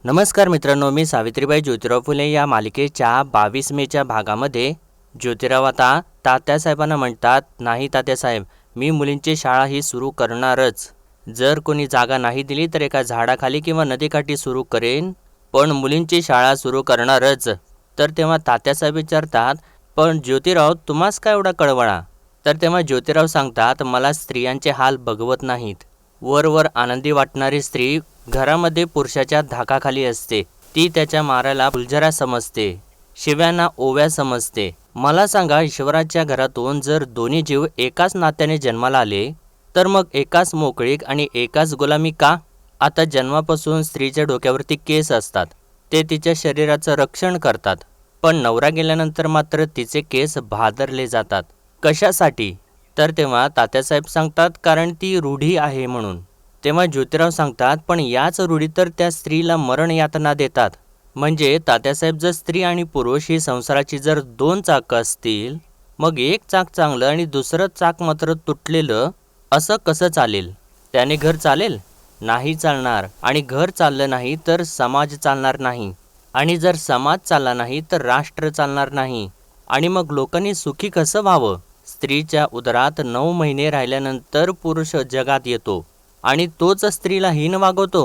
नमस्कार मित्रांनो, मी सावित्रीबाई ज्योतिराव फुले या मालिकेच्या 22 मेच्या भागामध्ये ज्योतिराव आता तात्यासाहेबांना म्हणतात, नाही तात्यासाहेब, मी मुलींची शाळा ही सुरू करणारच. जर कोणी जागा नाही दिली तर एका झाडाखाली किंवा नदीकाठी सुरू करेन, पण मुलींची शाळा सुरू करणारच. तर तेव्हा तात्यासाहेब विचारतात, पण ज्योतिराव तुम्हास काय एवढा कळवळा? तर तेव्हा ज्योतिराव सांगतात, मला स्त्रियांचे हाल बघवत नाहीत. वर आनंदी वाटणारी स्त्री घरामध्ये पुरुषाच्या धाकाखाली असते. ती त्याच्या माराला फुलझरा समजते, शिव्यांना ओव्या समजते. मला सांगा, ईश्वराच्या घरातून जर दोन्ही जीव एकाच नात्याने जन्माला आले, तर मग एकाच मोकळीक आणि एकाच गुलामी का? आता जन्मापासून स्त्रीच्या डोक्यावरती केस असतात, ते तिच्या शरीराचं रक्षण करतात. पण नवरा गेल्यानंतर मात्र तिचे केस भादरले जातात. कशासाठी? तर तेव्हा तात्यासाहेब सांगतात, कारण ती रूढी आहे म्हणून. तेव्हा ज्योतिराव सांगतात, पण याच रूढी तर त्या स्त्रीला मरण यातना देतात. म्हणजे तात्यासाहेब, जर स्त्री आणि पुरुष ही संसाराची जर दोन चाकं असतील, मग एक चाक चांगलं आणि दुसरं चाक मात्र तुटलेलं, असं कसं चालेल? त्याने घर चालेल? नाही चालणार. आणि घर चाललं नाही तर समाज चालणार नाही. आणि जर समाज चालला नाही तर राष्ट्र चालणार नाही. आणि मग लोकांनी सुखी कसं व्हावं? स्त्रीच्या उदरात 9 महिने राहिल्यानंतर पुरुष जगात येतो आणि तोच स्त्रीला हीन वागवतो.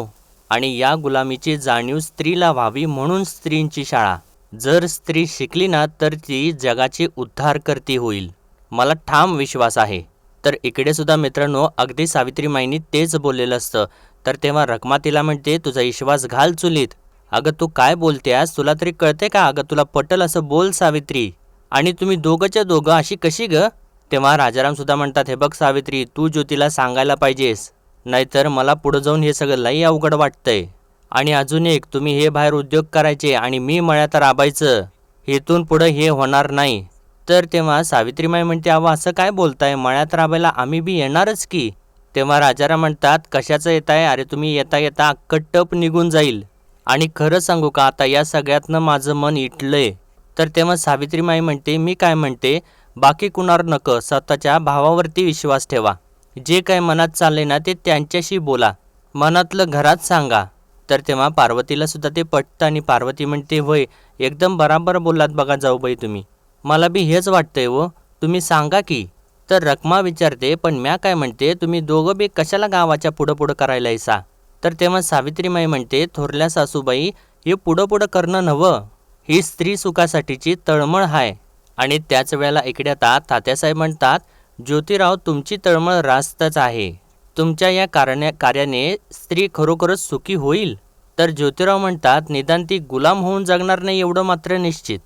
आणि या गुलामीची जाणीव स्त्रीला व्हावी म्हणून स्त्रींची शाळा. जर स्त्री शिकली ना तर ती जगाची उद्धारकर्ती होईल, मला ठाम विश्वास आहे. तर इकडे सुद्धा मित्रांनो, अगदी सावित्रीमाईंनी तेच बोललेलं असतं. तर तेव्हा रखमा तिला म्हणते, तुझा विश्वास घाल चुलीत. अगं तू काय बोलतेस? तुला तरी कळते का? अगं तुला पटल असं बोल सावित्री. आणि तुम्ही दोघंच्या दोघं अशी कशी ग? तेव्हा राजाराम सुद्धा म्हणतात, हे बघ सावित्री, तू ज्योतीला सांगायला पाहिजेस, नाहीतर मला पुढं जाऊन हे सगळं लई अवघड वाटतंय. आणि अजून एक, तुम्ही हे बाहेर उद्योग करायचे आणि मी मळ्यात राबायचं, इथून पुढं हे होणार नाही. तर तेव्हा सावित्रीमाई म्हणते, अहो असं काय बोलताय, मळ्यात राबायला आम्ही बी येणारच की. तेव्हा राजाराम म्हणतात, कशाचं येताय? अरे तुम्ही येता येता अख्खं टप निघून जाईल. आणि खरं सांगू का, आता या सगळ्यातनं माझं मन इटलंय. तर तेव्हा सावित्रीमाई म्हणते, मी काय म्हणते, बाकी कुणावर नको, स्वतःच्या भावावरती विश्वास ठेवा. जे काय मनात चालले ना ते त्यांच्याशी बोला, मनातलं घरात सांगा. तर तेव्हा पार्वतीला सुद्धा ते पटतं आणि पार्वती म्हणते, होय एकदम बराबर बोललात बघा जाऊबाई तुम्ही, मला बी हेच वाटतंय व, तुम्ही सांगा की. तर रखमा विचारते, पण म्या काय म्हणते, तुम्ही दोघं बी कशाला गावाच्या पुढं पुढं करायला येसा? तर तेव्हा सावित्रीमाई म्हणते, थोरल्या सासूबाई, हे पुढं पुढं करणं नवं, ही स्त्री सुखासाठीची तळमळ आहे. आणि त्याच वेळेला इकडे आता तात्यासाहेब म्हणतात, ज्योतिराव तुमची तळमळ रास्तच आहे. तुमच्या या कार्याने स्त्री खरोखरच सुखी होईल. तर ज्योतिराव म्हणतात, निदान ती गुलाम होऊन जगणार नाही एवढं मात्र निश्चित.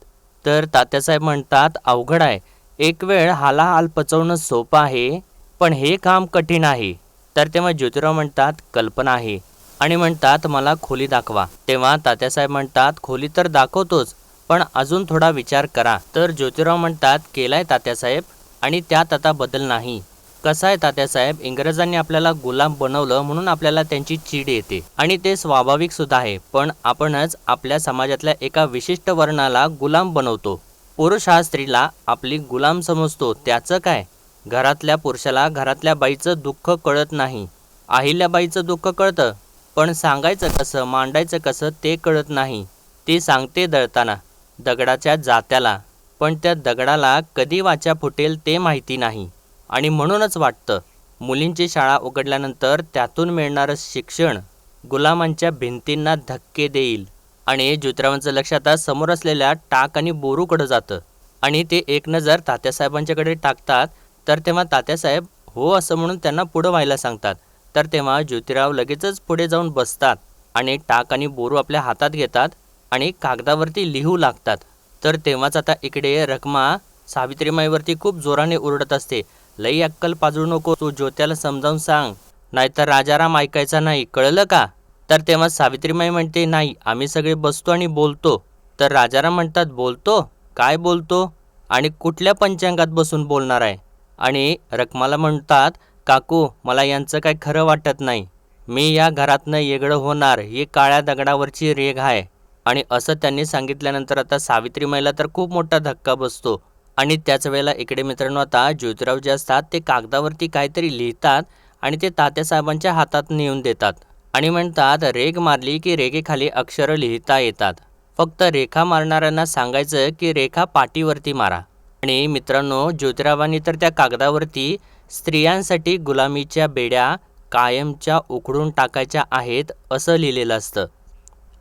तर तात्यासाहेब म्हणतात, अवघड आहे. एक वेळ हालाहाल पचवणं सोपं आहे, पण हे काम कठीण आहे. तर तेव्हा ज्योतिराव म्हणतात, कल्पना आहे. आणि म्हणतात, मला खोली दाखवा. तेव्हा तात्यासाहेब म्हणतात, खोली तर दाखवतोच, पण अजून थोडा विचार करा. तर ज्योतिराव म्हणतात, केलाय तात्यासाहेब, आणि त्यात आता बदल नाही. कसं आहे तात्यासाहेब, इंग्रजांनी आपल्याला गुलाम बनवलं म्हणून आपल्याला त्यांची चीड येते, आणि ते स्वाभाविक सुद्धा आहे. पण आपणच आपल्या समाजातल्या एका विशिष्ट वर्णाला गुलाम बनवतो. पुरुष हा स्त्रीला आपली गुलाम समजतो. त्याचं काय? घरातल्या पुरुषाला घरातल्या बाईचं दुःख कळत नाही. अहिल्याबाईचं दुःख कळतं, पण सांगायचं कसं, मांडायचं कसं ते कळत नाही. ती सांगते दळताना दगडाच्या जात्याला, पण त्या दगडाला कधी वाचा फुटेल ते माहिती नाही. आणि म्हणूनच वाटतं, मुलींची शाळा उघडल्यानंतर त्यातून मिळणारं शिक्षण गुलामांच्या भिंतींना धक्के देईल. आणि ज्योतिरावांचं लक्ष आता समोर असलेल्या टाक आणि बोरूकडं जातं, आणि ते एक नजर तात्यासाहेबांच्याकडे टाकतात. तर तेव्हा तात्यासाहेब हो असं म्हणून त्यांना पुढं व्हायला सांगतात. तर तेव्हा ज्योतिराव लगेचच पुढे जाऊन बसतात आणि टाक आणि बोरू आपल्या हातात घेतात आणि कागदावरती लिहू लागतात. तर तेव्हाच आता इकडे रखमा सावित्रीमाईवरती खूप जोराने ओरडत असते, लई अक्कल पाजळू नको, तू ज्योत्याला समजावून सांग, नाहीतर राजाराम ऐकायचा नाही, कळलं का? तर तेव्हा सावित्रीमाई म्हणते, नाही, आम्ही सगळे बसतो आणि बोलतो. तर राजाराम म्हणतात, बोलतो? काय बोलतो? आणि कुठल्या पंचांगात बसून बोलणार आहे? आणि रखमाला म्हणतात, काकू, मला यांचं काय खरं वाटत नाही. मी या घरातनं येगळं होणार, ही काळ्या दगडावरची रेघ आहे. आणि असं त्यांनी सांगितल्यानंतर आता सावित्रीमाईला तर खूप मोठा धक्का बसतो. आणि त्याच वेळेला इकडे मित्रांनो, आता ज्योतिराव जे असतात ते कागदावरती काहीतरी लिहितात आणि ते तात्यासाहेबांच्या हातात नेऊन देतात. आणि म्हणतात रेघ मारली की रेघेखाली अक्षरं लिहिता येतात. फक्त रेखा मारणाऱ्यांना सांगायचं की रेखा पाटीवरती मारा. आणि मित्रांनो, ज्योतिरावांनी तर त्या कागदावरती स्त्रियांसाठी गुलामीच्या बेड्या कायमच्या उखडून टाकायच्या आहेत असं लिहिलेलं असतं.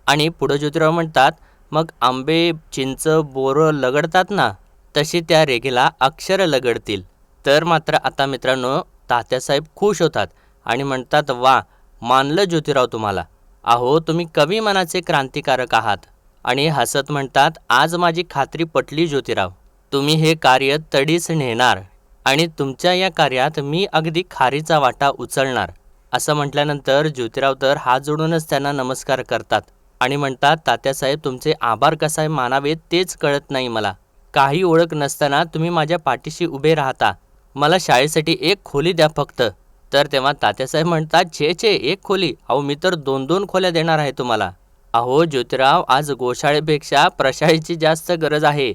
आणि पुढं ज्योतिराव म्हणतात, मग आंबे चिंच बोरं लगडतात ना, तशी त्या रेघेला अक्षरं लगडतील. तर मात्र आता मित्रांनो, तात्यासाहेब खुश होतात आणि म्हणतात, वा, मानलं ज्योतिराव तुम्हाला. अहो, तुम्ही कवी मनाचे क्रांतिकारक आहात. आणि हसत म्हणतात, आज माझी खात्री पटली ज्योतिराव. तुम्ही हे कार्य तडीस नेणार आणि तुमच्या या कार्यात मी अगदी खारीचा वाटा उचलणार. असं म्हटल्यानंतर ज्योतिराव तर हात जोडूनच त्यांना नमस्कार करतात आणि म्हणतात, तात्यासाहेब, तुमचे आभार कसे मानावेत तेच कळत नाही मला. काही ओळख नसताना तुम्ही माझ्या पाठीशी उभे राहता. मला शाळेसाठी एक खोली द्या फक्त. तर तेव्हा तात्यासाहेब म्हणतात, छे छे, एक खोली? अहो, मी तर 2-2 खोल्या देणार आहे तुम्हाला. अहो ज्योतिराव, आज गोशाळेपेक्षा प्रशाळेची जास्त गरज आहे,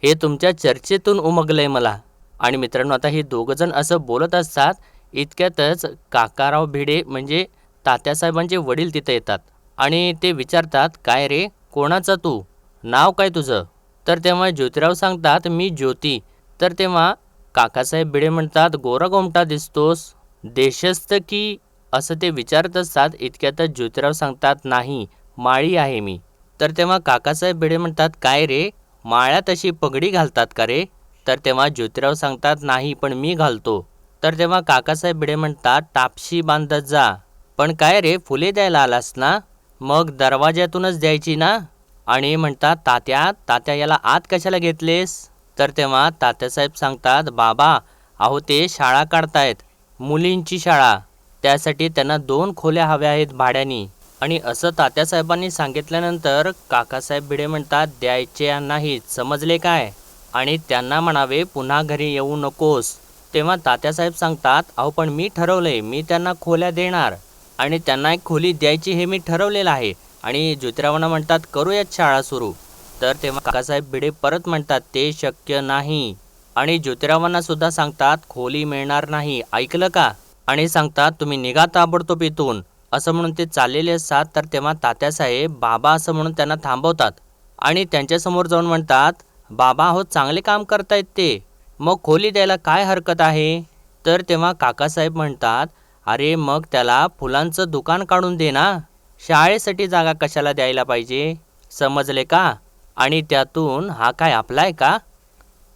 हे तुमच्या चर्चेतून उमगलंय मला. आणि मित्रांनो, आता हे दोघंजण असं बोलत असतात, इतक्यातच काकाराव भिडे म्हणजे तात्यासाहेबांचे वडील तिथे येतात आणि ते विचारतात, काय रे, कोणाचा तू? नाव काय तुझं? तर तेव्हा ज्योतिराव सांगतात, मी ज्योती. तर तेव्हा काकासाहेब भिडे म्हणतात, गोरा गोमटा दिसतोस, देशस्थ की? असं ते विचारत असतात. इतक्यातच ज्योतिराव सांगतात, नाही, माळी आहे मी. तर तेव्हा काकासाहेब भिडे म्हणतात, काय रे, माळ्यात अशी पगडी घालतात का रे? तर तेव्हा ज्योतिराव सांगतात, नाही, पण मी घालतो. तर तेव्हा काकासाहेब भिडे म्हणतात, टापशी बांधत जा. पण काय रे, फुले द्यायला आलास ना? मग दरवाज्यातूनच द्यायची ना? आणि म्हणतात, तात्या तात्या, याला आत कशाला घेतलेस? तर तेव्हा तात्यासाहेब सांगतात, बाबा, अहो ते शाळा काढतायत, मुलींची शाळा. त्यासाठी त्यांना 2 खोल्या हव्या आहेत भाड्यानी. आणि असं तात्यासाहेबांनी सांगितल्यानंतर काकासाहेब भिडे म्हणतात, द्यायचे नाहीत, समजले काय? आणि त्यांना म्हणावे, पुन्हा घरी येऊ नकोस. तेव्हा तात्यासाहेब सांगतात, अहो पण मी ठरवलंय, मी त्यांना खोल्या देणार आणि त्यांना एक खोली द्यायची हे मी ठरवलेलं आहे. आणि ज्योतिरावांना म्हणतात, करूयात शाळा सुरू. तर तेव्हा काकासाहेब भिडे परत म्हणतात, ते शक्य नाही. आणि ज्योतिरावांना सुद्धा सांगतात, खोली मिळणार नाही, ऐकलं का? आणि सांगतात, तुम्ही निघा ताबडतोब इथून. असं म्हणून ते चाललेले असतात. तर तेव्हा तात्यासाहेब बाबा असं म्हणून त्यांना थांबवतात आणि त्यांच्यासमोर जाऊन म्हणतात, बाबा, हो, चांगले काम करतायत ते, मग खोली द्यायला काय हरकत आहे? तर तेव्हा काकासाहेब म्हणतात, अरे मग त्याला फुलांचं दुकान काढून दे ना, शाळेसाठी जागा कशाला द्यायला पाहिजे, समजले का? आणि त्यातून हा काय आपला आहे का?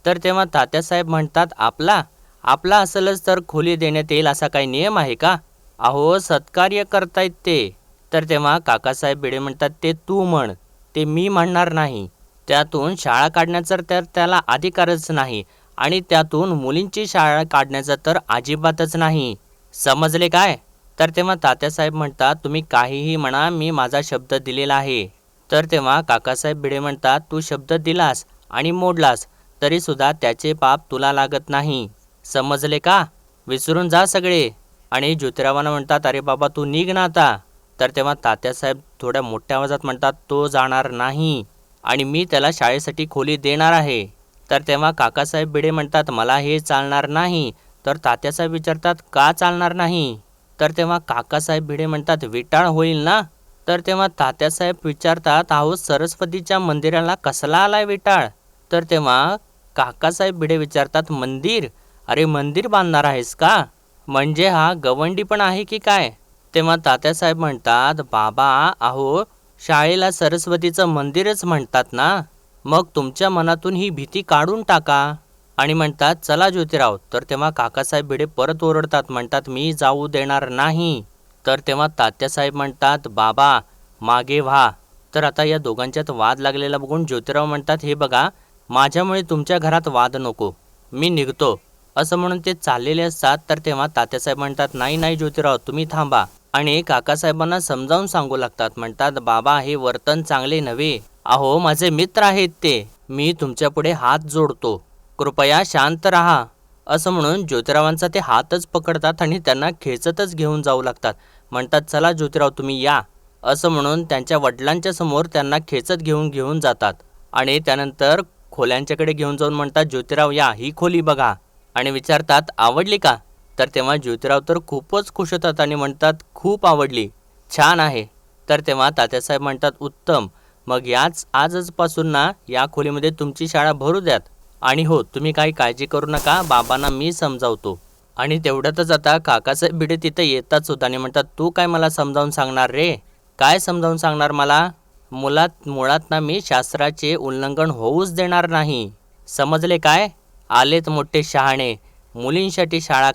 तर तेव्हा तात्यासाहेब म्हणतात, आपला आपला असेलच तर खोली देण्यात येईल असा काही नियम आहे का? अहो, सत्कार्य करतायत ते. तर तेव्हा काकासाहेब भिडे म्हणतात, ते तू म्हण, ते मी म्हणणार नाही. त्यातून शाळा काढण्याचा तर त्याला अधिकारच नाही आणि त्यातून मुलींची शाळा काढण्याचा तर अजिबातच नाही, समजले काय? तर तेव्हा तात्यासाहेब म्हणतात, तुम्ही काहीही म्हणा, मी माझा शब्द दिलेला आहे. तर तेव्हा काकासाहेब भिडे म्हणतात, तू शब्द दिलास आणि मोडलास तरीसुद्धा त्याचे पाप तुला लागत नाही, समजले का? विसरून जा सगळे. आणि ज्योतिरावांना म्हणतात, अरे बाबा, तू निघ ना आता. तर तेव्हा तात्यासाहेब थोड्या मोठ्या आवाजात म्हणतात, तो जाणार नाही आणि मी त्याला शाळेसाठी खोली देणार आहे. तर तेव्हा काकासाहेब भिडे म्हणतात, मला हे चालणार नाही. तर तात्यासाहेब विचारतात, का चालणार नाही? तर तेव्हा काकासाहेब भिडे म्हणतात, विटाळ होईल ना? तर तेव्हा तात्यासाहेब विचारतात, अहो, सरस्वतीच्या मंदिराला कसला आलाय विटाळ? तर तेव्हा काकासाहेब भिडे विचारतात, मंदिर? अरे मंदिर बांधणार आहेस का? म्हणजे हा गवंडी पण आहे की काय? तेव्हा तात्यासाहेब म्हणतात, बाबा, अहो, शाळेला सरस्वतीचं मंदिरच म्हणतात ना, मग तुमच्या मनातून ही भीती काढून टाका. आणि म्हणतात, चला ज्योतिराव. तर तेव्हा काकासाहेब भिडे परत ओरडतात, म्हणतात, मी जाऊ देणार नाही. तर तेव्हा तात्यासाहेब म्हणतात, बाबा, मागे व्हा. तर आता या दोघांच्यात वाद लागलेला बघून ज्योतिराव म्हणतात, हे बघा, माझ्यामुळे तुमच्या घरात वाद नको, मी निघतो. असं म्हणून ते चाललेले असतात. तर तेव्हा तात्यासाहेब म्हणतात, नाही नाही ज्योतिराव, तुम्ही थांबा. आणि काकासाहेबांना समजावून सांगू लागतात, म्हणतात, बाबा, हे वर्तन चांगले नव्हे. अहो, माझे मित्र आहेत ते, मी तुमच्यापुढे हात जोडतो, कृपया शांत राहा. असं म्हणून ज्योतिरावांचा ते हातच पकडतात आणि त्यांना खेचतच घेऊन जाऊ लागतात. म्हणतात, चला ज्योतिराव, तुम्ही या. असं म्हणून त्यांच्या वडिलांच्या समोर त्यांना खेचत घेऊन घेऊन जातात आणि त्यानंतर खोल्यांच्याकडे घेऊन जाऊन म्हणतात, ज्योतिराव, या, ही खोली बघा. आणि विचारतात, आवडली का? तर तेव्हा ज्योतिराव तर खूपच खुश होतात आणि म्हणतात, खूप आवडली, छान आहे. तर तेव्हा तात्यासाहेब म्हणतात उत्तम. मग आजपासून ना या खोलीमध्ये तुमची शाळा भरू द्यात. आणि हो, तुम्ही काही काळजी करू नका, बाबांना मी समजावतो. आणि तेवढ्यातच आता काकासाहेब भिडे तिथं येताच होता आणि म्हणतात तू काय मला समजावून सांगणार रे? काय समजावून सांगणार मला? मुळात ना मी शास्त्राचे उल्लंघन होऊच देणार नाही. समजले काय? आलेत मोठे शहाणे, मुलींसाठी शाळा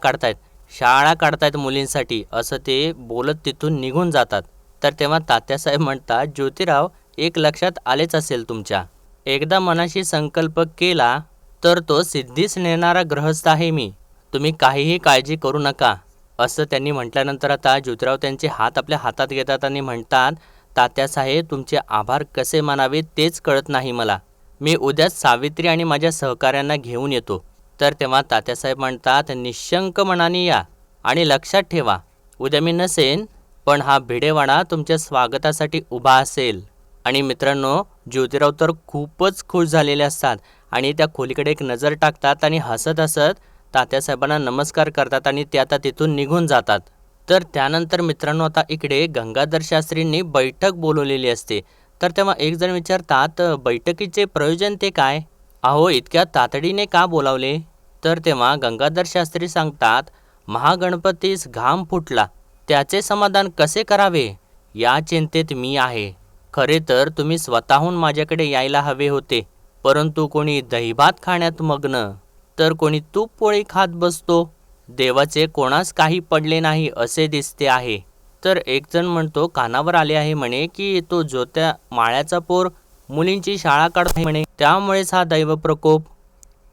काढतायत मुलींसाठी, असं ते बोलत तिथून निघून जातात. तर तेव्हा तात्यासाहेब म्हणतात ज्योतिराव, एक लक्षात आलेच असेल तुमच्या, एकदा मनाशी संकल्प केला तर तो सिद्धीस नेणारा ग्रहस्थ आहे मी. तुम्ही काहीही काळजी करू नका. असं त्यांनी म्हटल्यानंतर आता ज्योतिराव त्यांचे हात आपल्या हातात घेतात आणि म्हणतात तात्यासाहेब, तुमचे आभार कसे मानावे तेच कळत नाही मला. मी उद्याच सावित्री आणि माझ्या सहकाऱ्यांना घेऊन येतो. तर तेव्हा तात्यासाहेब म्हणतात निशंक मनाने या आणि लक्षात ठेवा, उद्या मी नसेन, पण हा भिडेवाडा तुमच्या स्वागतासाठी उभा असेल. आणि मित्रांनो, ज्योतिराव तर खूपच खुश झालेले असतात आणि त्या खोलीकडे एक नजर टाकतात आणि हसत हसत तात्यासाहेबांना नमस्कार करतात आणि ते आता तिथून निघून जातात. तर त्यानंतर मित्रांनो, आता इकडे गंगाधर शास्त्रींनी बैठक बोलवलेली असते. तर तेव्हा एक जण विचारतात बैठकीचे प्रयोजन ते काय? अहो, इतक्या तातडीने का बोलावले? तर तेव्हा गंगाधर शास्त्री सांगतात महागणपतीस घाम फुटला, त्याचे समाधान कसे करावे या चिंतेत मी आहे. खरे तर तुम्ही स्वतःहून माझ्याकडे यायला हवे होते, परंतु कोणी दहीभात खाण्यात मग्न, तर कोणी तूप पोळी खात बसतो. देवाचे कोणास काही पडले नाही असे दिसते आहे. तर एक जण म्हणतो कानावर आले आहे म्हणे की तो ज्योत्या माळ्याचा पोर मुलींची शाळा काढतो म्हणे, त्यामुळेच हा दैव प्रकोप.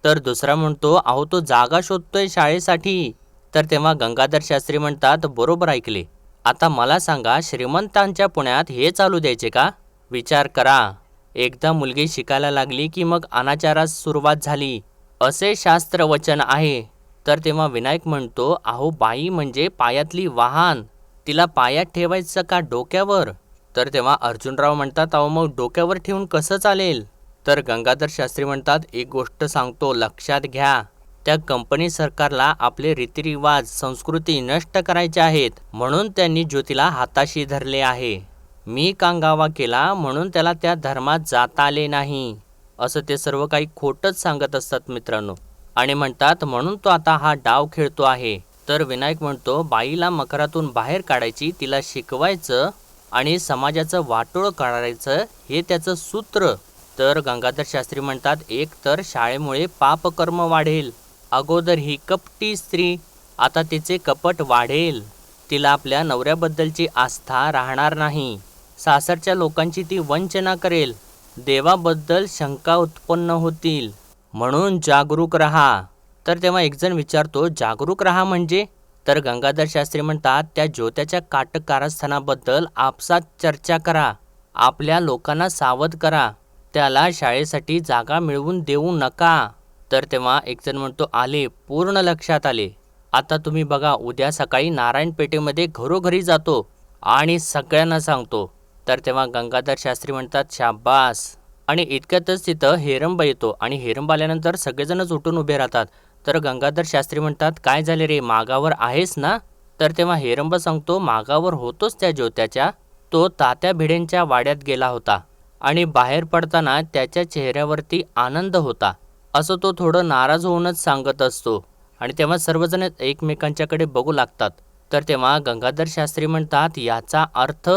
तर दुसरा म्हणतो अहो, तो जागा शोधतोय शाळेसाठी. तर तेव्हा गंगाधर शास्त्री म्हणतात बरोबर ऐकले. आता मला सांगा, श्रीमंतांच्या पुण्यात हे चालू द्यायचे का? विचार करा, एकदा मुलगी शिकायला लागली की मग अनाचारास सुरुवात झाली, असे शास्त्र वचन आहे. तर तेव्हा विनायक म्हणतो अहो, बाई म्हणजे पायातली वाहन, तिला पायात ठेवायचं का डोक्यावर? तर तेव्हा अर्जुनराव म्हणतात अहो, मग डोक्यावर ठेवून कसं चालेल? तर गंगाधर शास्त्री म्हणतात एक गोष्ट सांगतो, लक्षात घ्या, त्या कंपनी सरकारला आपले रीतिरिवाज संस्कृती नष्ट करायचे आहेत, म्हणून त्यांनी ज्योतीला हाताशी धरले आहे. मी कांगावा केला म्हणून त्याला त्या धर्मात जाता आले नाही, असं ते सर्व काही खोटंच सांगत असतात मित्रांनो. आणि म्हणतात म्हणून तो आता हा डाव खेळतो आहे. तर विनायक म्हणतो बाईला मकरातून बाहेर काढायची, तिला शिकवायचं आणि समाजाचं वाटोळं काढायचं, हे त्याचं सूत्र. तर गंगाधर शास्त्री म्हणतात एक तर शाळेमुळे पापकर्म वाढेल, अगोदर ही कपटी स्त्री, आता तिचे कपट वाढेल, तिला आपल्या नवऱ्याबद्दलची आस्था राहणार नाही, सासरच्या लोकांची ती वंचना करेल, देवाबद्दल शंका उत्पन्न होतील, म्हणून जागरूक राहा. तर तेव्हा एक जण विचारतो जागरूक राहा म्हणजे? तर गंगाधर शास्त्री म्हणतात त्या ज्योत्याच्या काटक कारस्थानाबद्दल आपसात चर्चा करा, आपल्या लोकांना सावध करा, त्याला शाळेसाठी जागा मिळवून देऊ नका. तर तेव्हा एक जण म्हणतो आले, पूर्ण लक्षात आले. आता तुम्ही बघा, उद्या सकाळी नारायण पेठेमध्ये घरोघरी जातो आणि सगळ्यांना सांगतो. तर तेव्हा गंगाधर शास्त्री म्हणतात शाबास. आणि इतक्यातच तिथं हेरंब येतो आणि हेरंब आल्यानंतर सगळेजणच उठून उभे राहतात. तर गंगाधर शास्त्री म्हणतात काय झाले रे, मागावर आहेस ना? तर तेव्हा हेरंब सांगतो मागावर होतोच त्या ज्योत्याच्या, तो तात्या भिडेंच्या वाड्यात गेला होता आणि बाहेर पडताना त्याच्या चेहऱ्यावरती आनंद होता, असं तो थोडं नाराज होऊनच सांगत असतो. आणि तेव्हा सर्वजण एकमेकांच्याकडे बघू लागतात. तर तेव्हा गंगाधर शास्त्री म्हणतात याचा अर्थ,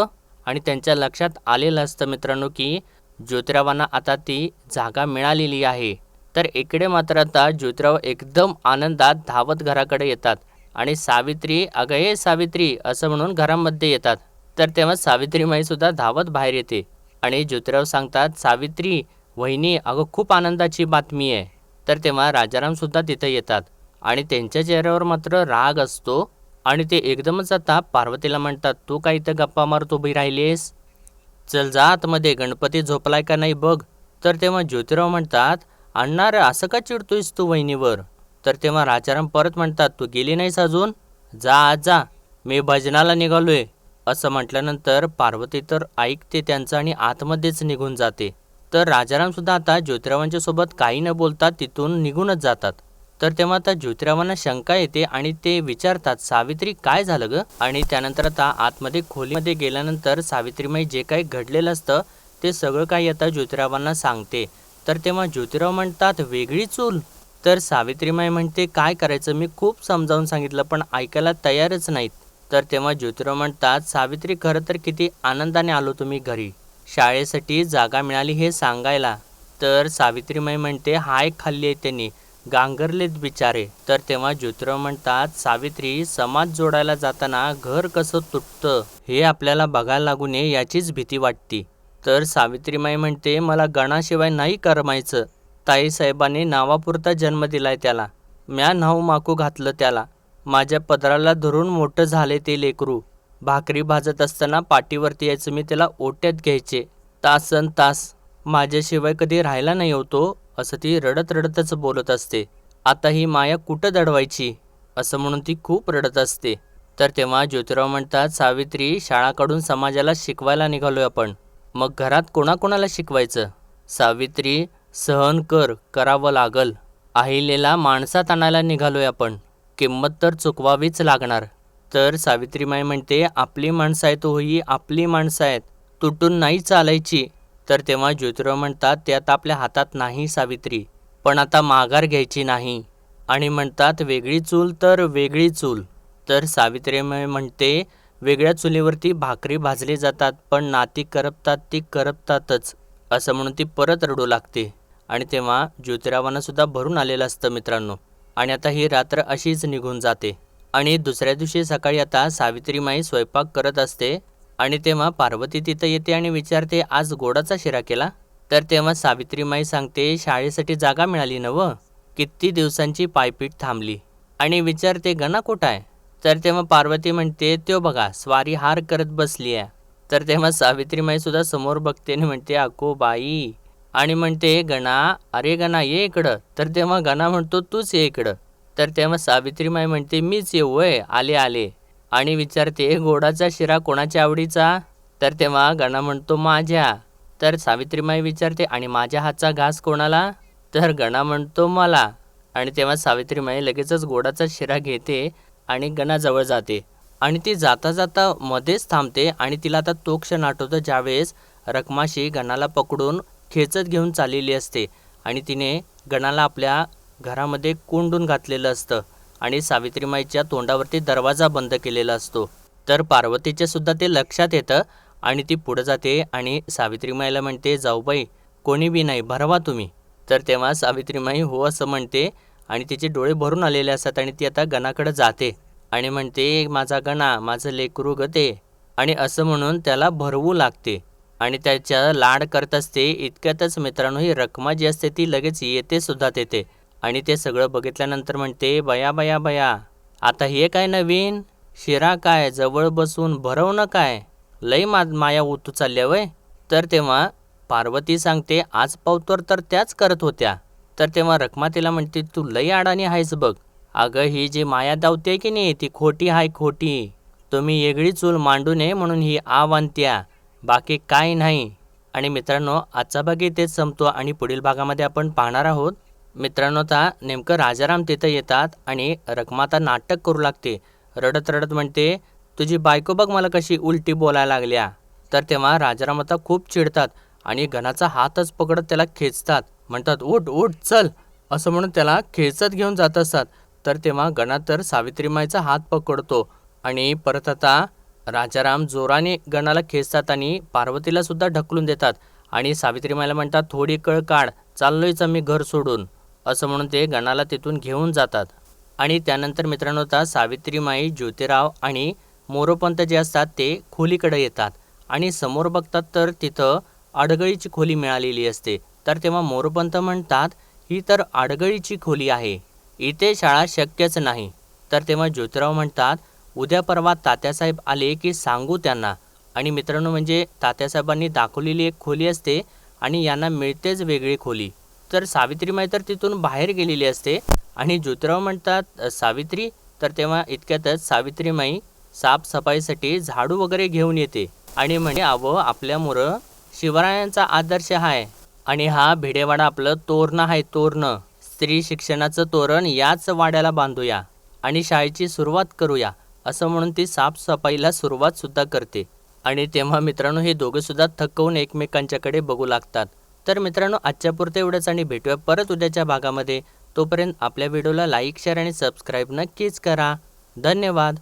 आणि त्यांच्या लक्षात आलेलं असतं मित्रांनो की ज्योतिरावांना आता ती जागा मिळालेली आहे. तर इकडे मात्र आता ज्योतिराव एकदम आनंदात धावत घराकडे येतात आणि सावित्री, अगं हे सावित्री असं म्हणून घरामध्ये येतात. तर तेव्हा सावित्रीमाईसुद्धा धावत बाहेर येते आणि ज्योतिराव सांगतात सावित्री वहिनी, अगं खूप आनंदाची बातमी आहे. तर तेव्हा राजारामसुद्धा तिथे येतात आणि त्यांच्या चेहऱ्यावर मात्र राग असतो आणि ते एकदमच आता पार्वतीला म्हणतात तू काय इथं गप्पा मारत उभी राहिलीस, चल जा आतमध्ये, गणपती झोपलाय का नाही बघ. तर तेव्हा ज्योतिराव म्हणतात अण्णा रे, असं का चिडतोयस तू वहिनीवर? तर तेव्हा राजाराम परत म्हणतात तू गेली नाहीस अजून, जा आज जा, मी भजनाला निघालोय. असं म्हटल्यानंतर पार्वती तर ऐकते त्यांचं आणि आतमध्येच निघून जाते. तर राजारामसुद्धा आता ज्योतिरावांच्या सोबत काही न बोलता तिथून निघूनच जातात. तर तेव्हा आता ज्योतिरावांना शंका येते आणि ते विचारतात सावित्री काय झालं ग. आणि त्यानंतर आता आतमध्ये खोलीमध्ये गेल्यानंतर सावित्रीमाई जे काही घडलेलं असतं ते सगळं काही आता ज्योतिरावांना सांगते. तर तेव्हा ज्योतिराव म्हणतात वेगळी चूल. तर सावित्रीमाई म्हणते काय करायचं, मी खूप समजावून सांगितलं पण ऐकायला तयारच नाहीत. तर तेव्हा ज्योतिराव म्हणतात सावित्री खरं तर किती आनंदाने आलो तुम्ही घरी, शाळेसाठी जागा मिळाली हे सांगायला. तर सावित्रीमाई म्हणते हाय खाल्ली आहे त्यांनी, गांगरलेत बिचारे. तर तेव्हा ज्योतिराव म्हणतात सावित्री समाज जोडायला जाताना घर कसं तुटतं हे आपल्याला बघायला लागू नये याचीच भीती वाटती. तर सावित्रीमाई म्हणते मला गणाशिवाय नाही करमायचं, ताईसाहेबांनी नावापुरता जन्म दिलाय त्याला, म्या नाव माकू घातलं त्याला, माझ्या पदराला धरून मोठं झाले ते लेकरू, भाकरी भाजत असताना पाठीवरती यायचं मी त्याला ओट्यात घ्यायचे, तासन तास माझ्याशिवाय कधी राहायला नाही होतो, असं ती रडत रडतच बोलत असते. आता ही माया कुठं दडवायची असं म्हणून ती खूप रडत असते. तर तेव्हा ज्योतिराव म्हणतात सावित्री शाळाकडून समाजाला शिकवायला निघालोय आपण, मग घरात कोणाकोणाला शिकवायचं. सावित्री सहन कर, करावं लागल. अहिलेला माणसात आणायला निघालोय आपण, किंमत तर चुकवावीच लागणार. तर सावित्रीमाई म्हणते आपली माणसं आहेत हो, ही आपली माणसं आहेत, तुटून नाही चालायची. तर तेव्हा ज्योतिराव म्हणतात ते आता आपल्या हातात नाही सावित्री, पण आता माघार घ्यायची नाही. आणि म्हणतात वेगळी चूल तर वेगळी चूल. तर सावित्रीमाई म्हणते वेगळ्या चुलीवरती भाकरी भाजली जातात पण नाती करपतात ती करपतातच, असं म्हणून ती परत रडू लागते. आणि तेव्हा ज्योतिरावांना सुद्धा भरून आलेलं असतं मित्रांनो. आणि आता ही रात्र अशीच निघून जाते. आणि दुसऱ्या दिवशी सकाळी आता सावित्रीमाई स्वयंपाक करत असते आणि तेव्हा पार्वती तिथं येते आणि विचारते आज गोडाचा शिरा केला. तर तेव्हा सावित्रीमाई सांगते शाळेसाठी जागा मिळाली नवं, किती दिवसांची पायपीट थांबली. आणि विचारते गणा कुठं आहे. तर तेव्हा पार्वती म्हणते त्यो बघा स्वारी हार करत बसली आहे. तर तेव्हा सावित्रीमाई सुद्धा समोर बघते आणि म्हणते अको बाई, आणि म्हणते गणा, अरे गणा ये इकडं. तर तेव्हा गणा म्हणतो तूच ये इकडं. तर तेव्हा सावित्रीमाई म्हणते मीच येऊ वय, आले आले. आणि विचारते गोडाचा शिरा कोणाच्या आवडीचा. तर तेव्हा गणा म्हणतो माझ्या. तर सावित्रीमाई विचारते आणि माझ्या हातचा घास कोणाला. तर गणा म्हणतो मला. आणि तेव्हा सावित्रीमाई लगेचच गोडाचा शिरा घेते आणि गणाजवळ जाते. आणि ती जाता जाता मध्येच थांबते आणि तिला आता तो क्षण आठवतो ज्यावेळेस रखमाशी गणाला पकडून खेचत घेऊन चाललेली असते आणि तिने गणाला आपल्या घरामध्ये कोंडून घातलेलं असतं आणि सावित्रीमाईच्या तोंडावरती दरवाजा बंद केलेला असतो. तर पार्वतीच्या सुद्धा ते लक्षात येतं आणि ती पुढं जाते आणि सावित्रीमाईला म्हणते जाऊबाई कोणी बी नाही, भरवा तुम्ही. तर तेव्हा सावित्रीमाई हो असं म्हणते आणि तिचे डोळे भरून आलेले असतात आणि ती आता गणाकडे जाते आणि म्हणते माझा गणा, माझं लेकरू ग ते, आणि असं म्हणून त्याला भरवू लागते आणि त्याच्या लाड करत असते. इतक्यातच मित्रांनो ही रखमा जी असते ती लगेच येते सुद्धा तेथे आणि ते सगळं बघितल्यानंतर म्हणते बया बया बया, आता हे काय नवीन शिरा काय, जवळ बसून भरवणं काय, लई माया उतू चालल्या वय. तर तेव्हा पार्वती सांगते आज पावतर तर त्याच करत होत्या. तर तेव्हा रखमा तिला म्हणते तू लई अडाणी आहेस बघ, अगं ही जी माया दावते की नाही ती खोटी हाय खोटी, तुम्ही वेगळी चूल मांडू नये म्हणून ही आणत्या, बाकी काय नाही. आणि मित्रांनो आजचा भाग इथेच संपतो आणि पुढील भागामध्ये आपण पाहणार आहोत. मित्रांनो आता नेमकं राजाराम तिथं येतात आणि रखमा आता नाटक करू लागते, रडत रडत म्हणते तुझी बायको बघ मला कशी उलटी बोलायला लागल्या. तर तेव्हा राजाराम आता खूप चिडतात आणि गणाचा हातच पकडत त्याला खेचतात, म्हणतात उठ उठ चल असं म्हणून त्याला खेचत घेऊन जात असतात. तर तेव्हा गणा तर सावित्रीमाईचा हात पकडतो आणि परत आता राजाराम जोराने गणाला खेचतात आणि पार्वतीला सुद्धा ढकलून देतात आणि सावित्रीमाईला म्हणतात थोडी कळ काढ, चाललोयच मी घर सोडून, असं म्हणून ते गणाला तिथून घेऊन जातात. आणि त्यानंतर मित्रांनो आता सावित्रीमाई, ज्योतिराव आणि मोरोपंत जे असतात ते खोलीकडे येतात आणि समोर बघतात तर तिथं आडगळीची खोली मिळालेली असते. तर तेव्हा मोरोपंत म्हणतात ही तर आडगळीची खोली आहे, इथे शाळा शक्यच नाही. तर तेव्हा ज्योतिराव म्हणतात उद्या परवा तात्यासाहेब आले की सांगू त्यांना. आणि मित्रांनो म्हणजे तात्यासाहेबांनी दाखवलेली एक खोली असते आणि यांना मिळतेच वेगळी खोली. तर सावित्रीमाई तर तिथून बाहेर गेलेली असते आणि ज्योतिराव म्हणतात सावित्री. तर तेव्हा इतक्यातच सावित्रीमाई साफसफाईसाठी झाडू वगैरे घेऊन येते आणि म्हणे अव आपल्यामुळं शिवरायांचा आदर्श आहे आणि हा भिडेवाडा आपलं तोरणं आहे, तोरणं स्त्री शिक्षणाचं तोरण याच वाड्याला बांधूया आणि शाळेची सुरुवात करूया असं म्हणून ती साफसफाईला सुरुवातसुद्धा करते. आणि तेव्हा मित्रांनो हे दोघंसुद्धा थकवून एकमेकांच्याकडे बघू लागतात. तर मित्रांनो आजच्या पुरतं एवढंच आणि भेटूया परत उद्याच्या भागामध्ये. तोपर्यंत आपल्या व्हिडिओला लाईक शेअर आणि सबस्क्राईब नक्कीच करा. धन्यवाद.